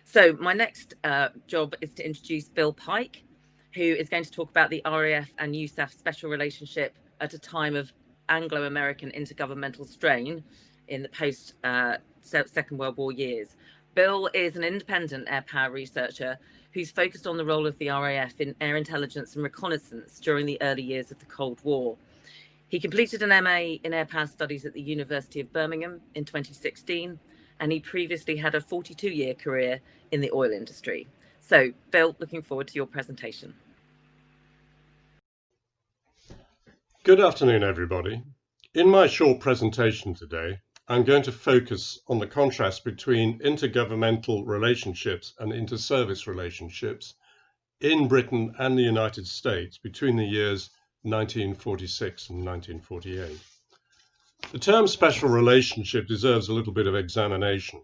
So my next job is to introduce Bill Pyke, who is going to talk about the RAF and USAF special relationship at a time of Anglo-American intergovernmental strain in the post-Second World War years. Bill is an independent air power researcher who's focused on the role of the RAF in air intelligence and reconnaissance during the early years of the Cold War. He completed an MA in air power studies at the University of Birmingham in 2016, and he previously had a 42-year career in the oil industry. So, Bill, looking forward to your presentation. Good afternoon, everybody. In my short presentation today, I'm going to focus on the contrast between intergovernmental relationships and inter-service relationships in Britain and the United States between the years 1946 and 1948. The term special relationship deserves a little bit of examination.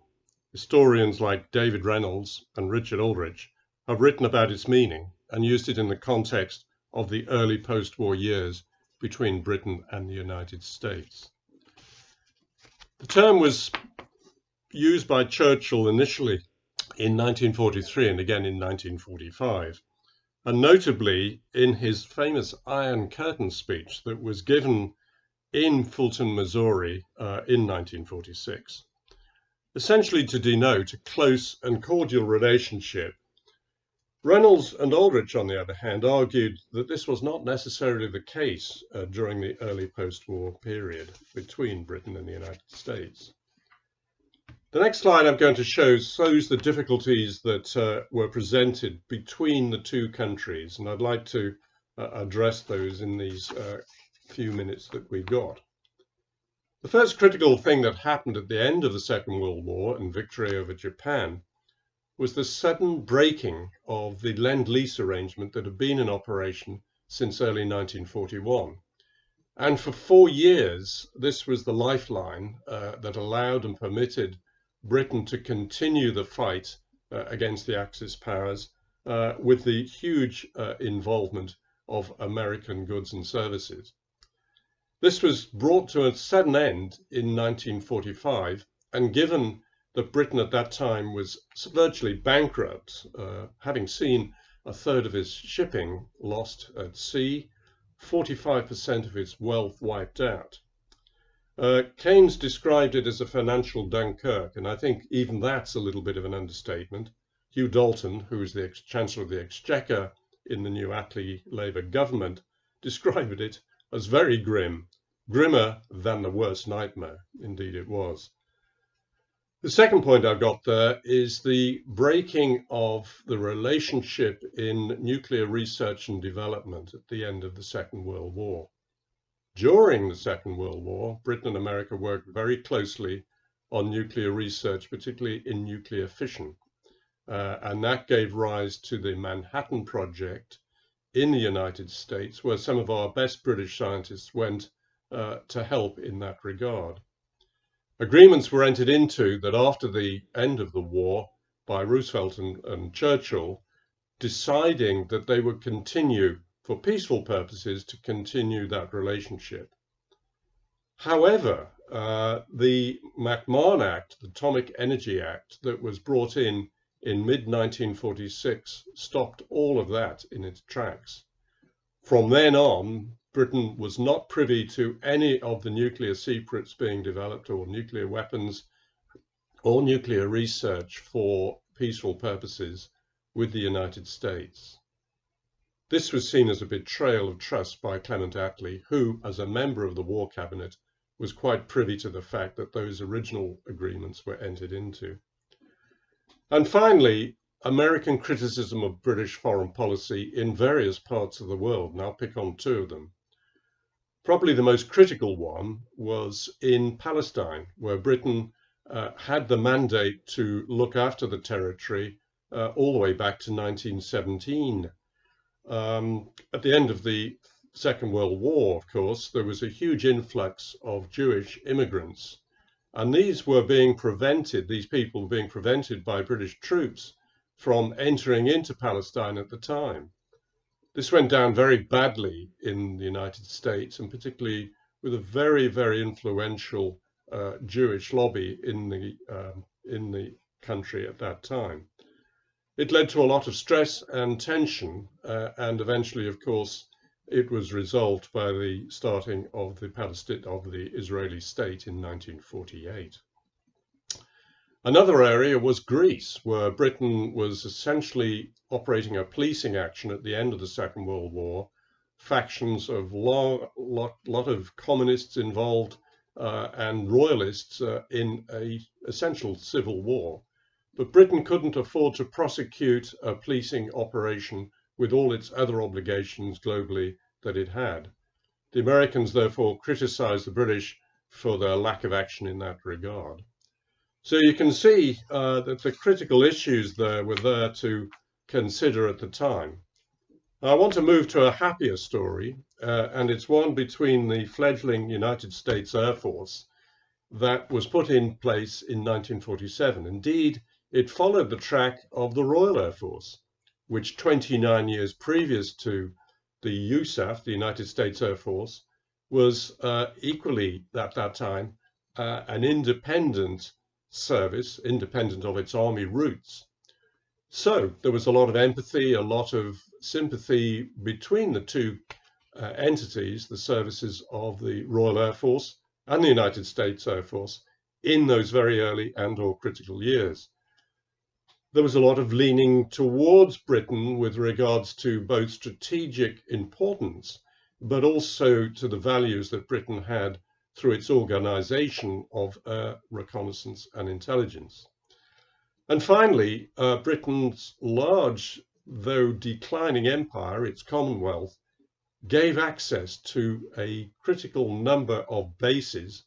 Historians like David Reynolds and Richard Aldrich have written about its meaning and used it in the context of the early post-war years between Britain and the United States. The term was used by Churchill initially in 1943 and again in 1945, and notably in his famous Iron Curtain speech that was given in Fulton, Missouri in 1946, essentially to denote a close and cordial relationship. Reynolds and Aldrich, on the other hand, argued that this was not necessarily the case during the early post-war period between Britain and the United States. The next slide I'm going to show shows the difficulties that were presented between the two countries, and I'd like to address those in these few minutes that we've got. The first critical thing that happened at the end of the Second World War and victory over Japan was the sudden breaking of the Lend Lease arrangement that had been in operation since early 1941. And for 4 years, this was the lifeline that allowed and permitted Britain to continue the fight against the Axis powers with the huge involvement of American goods and services. This was brought to a sudden end in 1945, and given that Britain at that time was virtually bankrupt, having seen a third of its shipping lost at sea, 45% of its wealth wiped out. Keynes described it as a financial Dunkirk, and I think even that's a little bit of an understatement. Hugh Dalton, who was the Chancellor of the Exchequer in the new Attlee Labour government, described it as very grim, grimmer than the worst nightmare. Indeed it was. The second point I've got there is the breaking of the relationship in nuclear research and development at the end of the Second World War. During the Second World War, Britain and America worked very closely on nuclear research, particularly in nuclear fission. And that gave rise to the Manhattan Project in the United States, where some of our best British scientists went to help in that regard. Agreements were entered into that after the end of the war by Roosevelt and Churchill, deciding that they would continue for peaceful purposes to continue that relationship. However, the McMahon Act, the Atomic Energy Act that was brought in mid-1946 stopped all of that in its tracks. From then on, Britain was not privy to any of the nuclear secrets being developed or nuclear weapons or nuclear research for peaceful purposes with the United States. This was seen as a betrayal of trust by Clement Attlee, who, as a member of the War Cabinet, was quite privy to the fact that those original agreements were entered into. And finally, American criticism of British foreign policy in various parts of the world, and I'll pick on two of them. Probably the most critical one was in Palestine, where Britain had the mandate to look after the territory all the way back to 1917. At the end of the Second World War, of course, there was a huge influx of Jewish immigrants, and these people were being prevented by British troops from entering into Palestine at the time. This went down very badly in the United States, and particularly with a very, very influential Jewish lobby in the country at that time. It led to a lot of stress and tension, and eventually, of course, it was resolved by the starting of the Israeli state in 1948. Another area was Greece, where Britain was essentially operating a policing action at the end of the Second World War. Factions of lot of communists involved and royalists in an essential civil war. But Britain couldn't afford to prosecute a policing operation with all its other obligations globally that it had. The Americans therefore criticized the British for their lack of action in that regard. So you can see that the critical issues there were there to consider at the time. I want to move to a happier story, and it's one between the fledgling United States Air Force that was put in place in 1947. Indeed, it followed the track of the Royal Air Force, which 29 years previous to the USAF, the United States Air Force, was equally at that time an independent service, independent of its army roots. So there was a lot of empathy, a lot of sympathy between the two entities, the services of the Royal Air Force and the United States Air Force, in those very early and/or critical years. There was a lot of leaning towards Britain with regards to both strategic importance, but also to the values that Britain had through its organization of reconnaissance and intelligence. And finally, Britain's large, though declining empire, its Commonwealth, gave access to a critical number of bases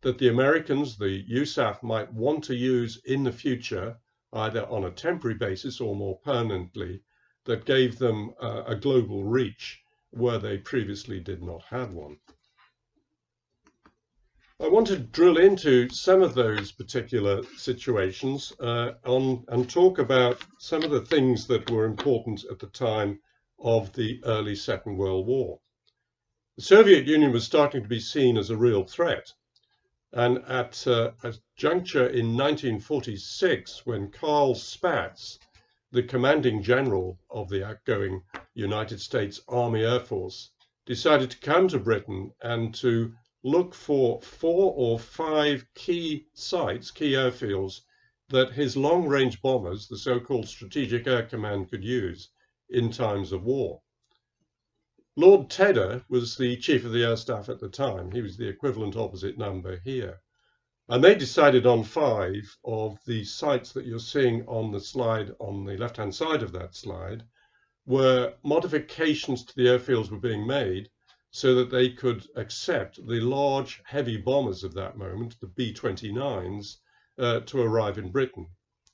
that the Americans, the USAF, might want to use in the future, either on a temporary basis or more permanently, that gave them a global reach where they previously did not have one. I want to drill into some of those particular situations and talk about some of the things that were important at the time of the early Second World War. The Soviet Union was starting to be seen as a real threat. And at a juncture in 1946, when Karl Spaatz, the commanding general of the outgoing United States Army Air Force, decided to come to Britain and to look for 4 or 5 key sites, key airfields, that his long-range bombers, the so-called Strategic Air Command, could use in times of war. Lord Tedder was the Chief of the Air Staff at the time. He was the equivalent opposite number here. And they decided on 5 of the sites that you're seeing on the slide, on the left-hand side of that slide, where modifications to the airfields were being made so that they could accept the large, heavy bombers of that moment, the B-29s, to arrive in Britain.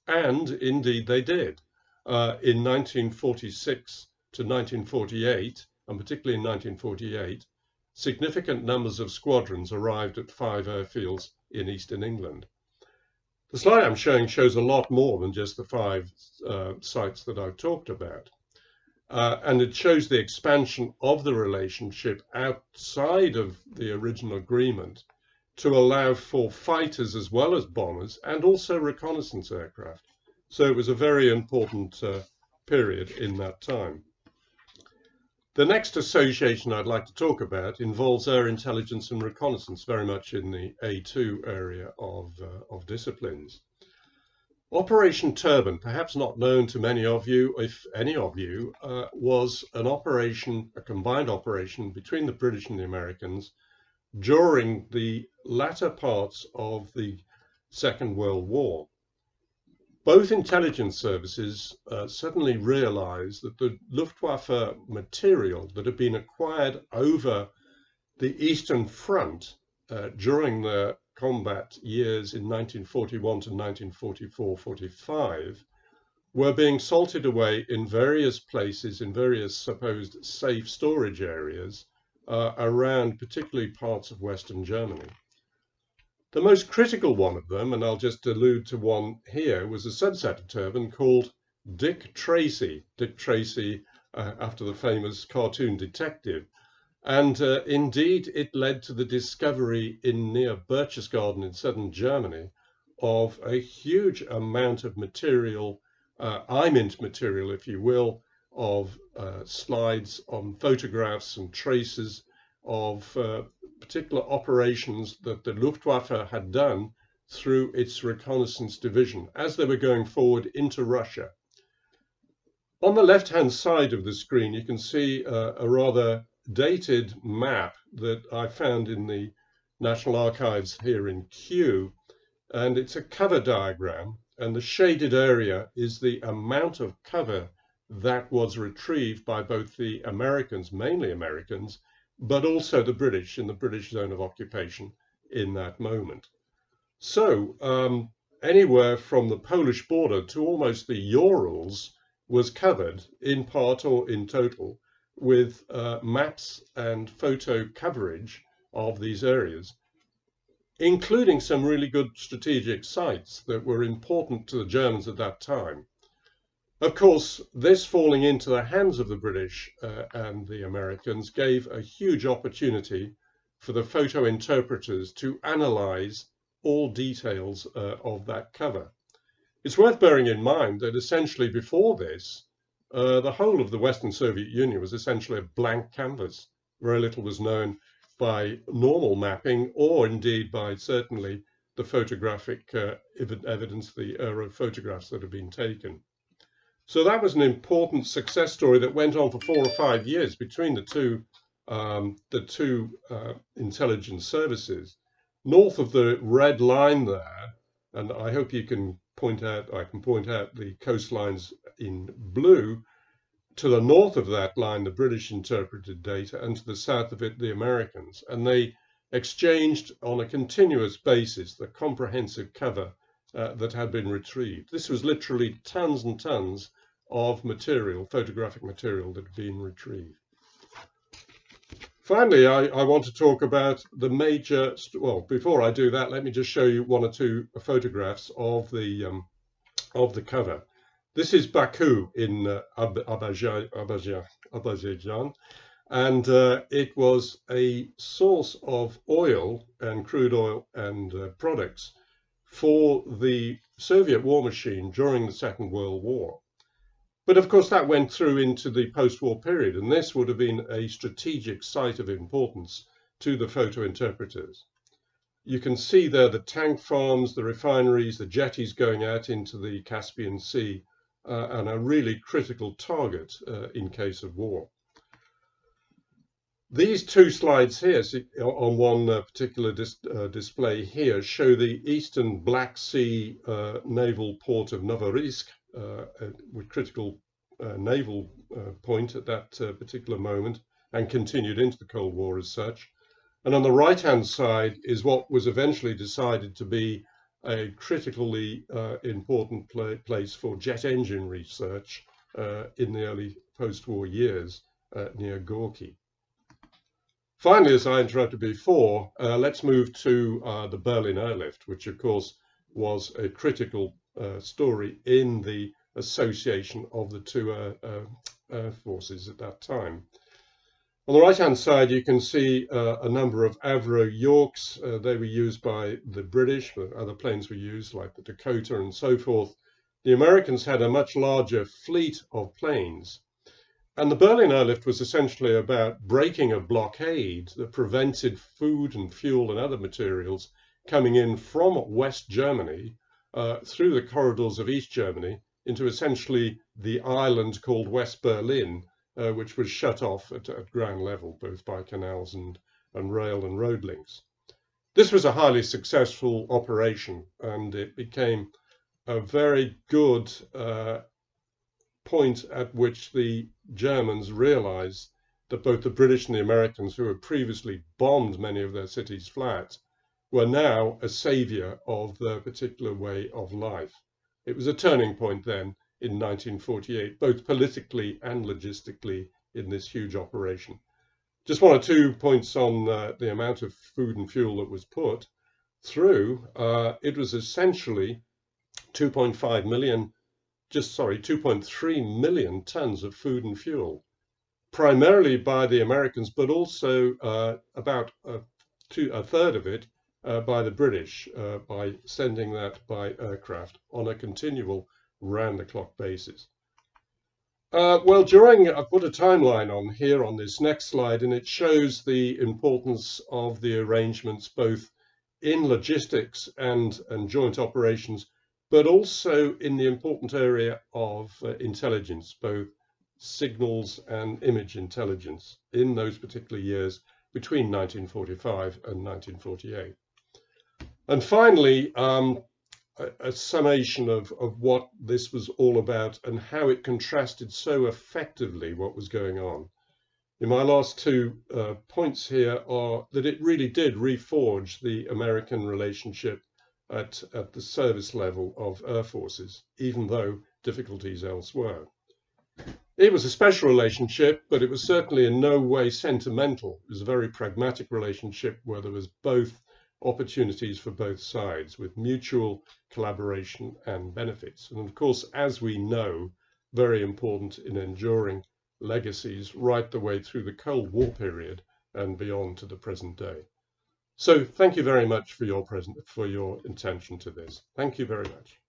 And indeed they did. In 1946 to 1948, and particularly in 1948, significant numbers of squadrons arrived at 5 airfields in eastern England. The slide I'm showing shows a lot more than just the 5 sites that I've talked about. And it shows the expansion of the relationship outside of the original agreement to allow for fighters as well as bombers and also reconnaissance aircraft. So it was a very important period in that time. The next association I'd like to talk about involves air intelligence and reconnaissance, very much in the A2 area of disciplines. Operation Turban, perhaps not known to many of you, if any of you, was an operation, a combined operation between the British and the Americans during the latter parts of the Second World War. Both intelligence services suddenly realized that the Luftwaffe material that had been acquired over the Eastern Front during the combat years in 1941 to 1944-45 were being salted away in various places, in various supposed safe storage areas around particularly parts of Western Germany. The most critical one of them, and I'll just allude to one here, was a subset of Turban called Dick Tracy. Dick Tracy, after the famous cartoon detective. And indeed, it led to the discovery near Berchtesgaden in southern Germany of a huge amount of material imint material, if you will, of slides on photographs and traces of particular operations that the Luftwaffe had done through its reconnaissance division as they were going forward into Russia. On the left-hand side of the screen, you can see a rather dated map that I found in the National Archives here in Kew, and it's a cover diagram, and the shaded area is the amount of cover that was retrieved by both the Americans, mainly Americans, but also the British in the British zone of occupation in that moment. So anywhere from the Polish border to almost the Urals was covered in part or in total with maps and photo coverage of these areas, including some really good strategic sites that were important to the Germans at that time. Of course, this falling into the hands of the British and the Americans gave a huge opportunity for the photo interpreters to analyze all details of that cover. It's worth bearing in mind that essentially before this, the whole of the Western Soviet Union was essentially a blank canvas. Very little was known by normal mapping, or indeed by certainly the photographic evidence, the aero photographs that have been taken. So that was an important success story that went on for 4 or 5 years between the two intelligence services. North of the red line there, and I hope you can point out, I can point out the coastlines in blue. To the north of that line, the British interpreted data, and to the south of it, the Americans. And they exchanged on a continuous basis the comprehensive cover that had been retrieved. This was literally tons and tons of material, photographic material that had been retrieved. Finally, I want to talk about the major, well, before I do that, let me just show you 1 or 2 photographs of the cover. This is Baku in Azerbaijan, and it was a source of oil and crude oil and products for the Soviet war machine during the Second World War. But of course that went through into the post-war period, and this would have been a strategic site of importance to the photo interpreters. You can see there the tank farms, the refineries, the jetties going out into the Caspian Sea, and a really critical target in case of war. These 2 slides here, on one particular display here, show the eastern Black Sea naval port of Novorossiysk, with critical naval point at that particular moment, and continued into the Cold War as such. And on the right-hand side is what was eventually decided to be a critically important place for jet engine research in the early post-war years near Gorky. Finally, as I interrupted before, let's move to the Berlin Airlift, which of course was a critical story in the association of the 2 air forces at that time. On the right-hand side, you can see a number of Avro Yorks. They were used by the British, but other planes were used, like the Dakota and so forth. The Americans had a much larger fleet of planes. And the Berlin Airlift was essentially about breaking a blockade that prevented food and fuel and other materials coming in from West Germany through the corridors of East Germany into essentially the island called West Berlin, which was shut off at ground level, both by canals and rail and road links. This was a highly successful operation, and it became a very good point at which the Germans realized that both the British and the Americans, who had previously bombed many of their cities flat, were now a savior of their particular way of life. It was a turning point then in 1948, both politically and logistically in this huge operation. Just 1 or 2 points on the amount of food and fuel that was put through. It was essentially 2.3 million tons of food and fuel, primarily by the Americans, but also about a third of it by the British, by sending that by aircraft on a continual round-the-clock basis. Well, I've put a timeline on here on this next slide, and it shows the importance of the arrangements both in logistics and joint operations, but also in the important area of intelligence, both signals and image intelligence in those particular years between 1945 and 1948. And finally, a summation of what this was all about and how it contrasted so effectively what was going on. In my last two points here are that it really did reforge the American relationship at the service level of air forces, even though difficulties elsewhere. It was a special relationship, but it was certainly in no way sentimental. It was a very pragmatic relationship where there was both opportunities for both sides with mutual collaboration and benefits. And of course, as we know, very important in enduring legacies right the way through the Cold War period and beyond to the present day. So thank you very much for your attention to this. Thank you very much.